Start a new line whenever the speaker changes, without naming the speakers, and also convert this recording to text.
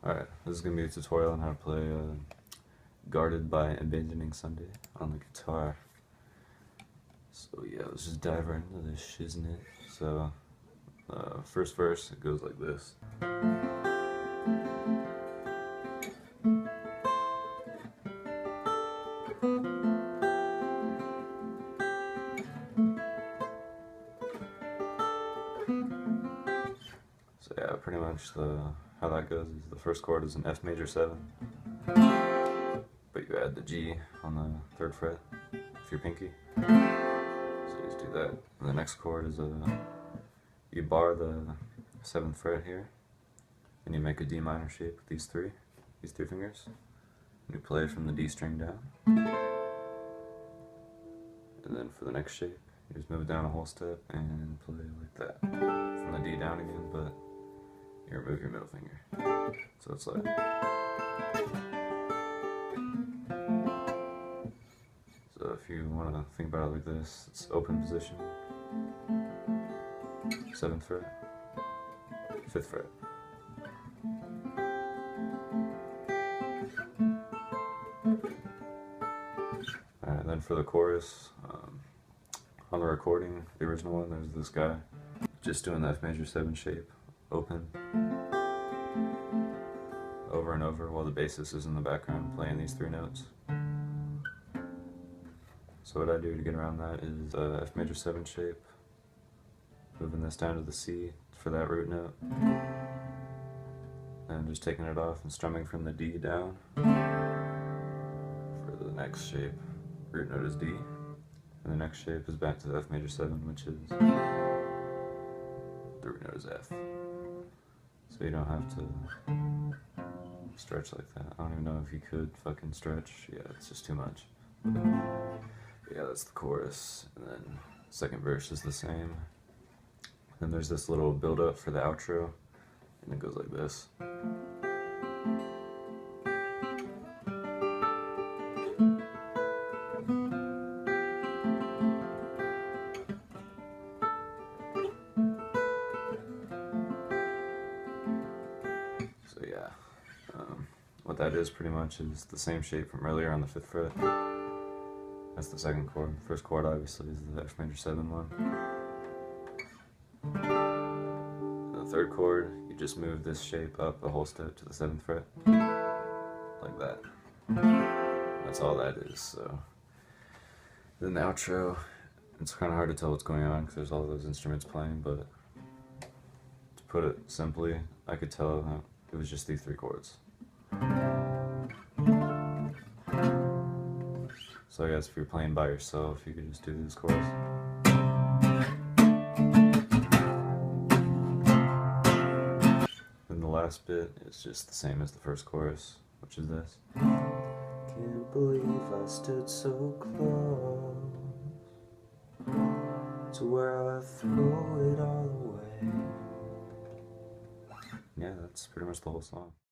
Alright, this is going to be a tutorial on how to play Guarded by Abandoning Sunday on the guitar. So yeah, let's just dive right into this shiznit. So, first verse, it goes like this. So yeah, pretty much how that goes is the first chord is an F major 7, but you add the G on the 3rd fret with your pinky. So you just do that. And the next chord is you bar the 7th fret here, and you make a D minor shape with these three fingers. And you play from the D string down. And then for the next shape, you just move down a whole step and play like that. From the D down again, but you remove your middle finger. So it's like. So if you want to think about it like this, it's open position, 7th fret, 5th fret. Alright, then for the chorus, on the recording, the original one, there's this guy just doing the F major 7 shape, open, over and over while the bassist is in the background playing these 3 notes. So what I do to get around that is F major 7 shape, moving this down to the C for that root note, and just taking it off and strumming from the D down. For the next shape, root note is D, and the next shape is back to the F major 7, which is, the root note is F. So you don't have to stretch like that. I don't even know if you could fucking stretch. Yeah, it's just too much. But yeah, that's the chorus. And then second verse is the same. Then there's this little build up for the outro, and it goes like this. So yeah, what that is pretty much is the same shape from earlier on the 5th fret. That's the second chord. First chord obviously is the F major 7 one. And the 3rd chord, you just move this shape up a whole step to the 7th fret. Like that. That's all that is. So then the outro, it's kind of hard to tell what's going on because there's all those instruments playing, but to put it simply, I could tell it was just these 3 chords. So I guess if you're playing by yourself, you could just do these chords. Then the last bit is just the same as the first chorus, which is this. Can't believe I stood so close to where I threw it all away. Yeah, that's pretty much the whole song.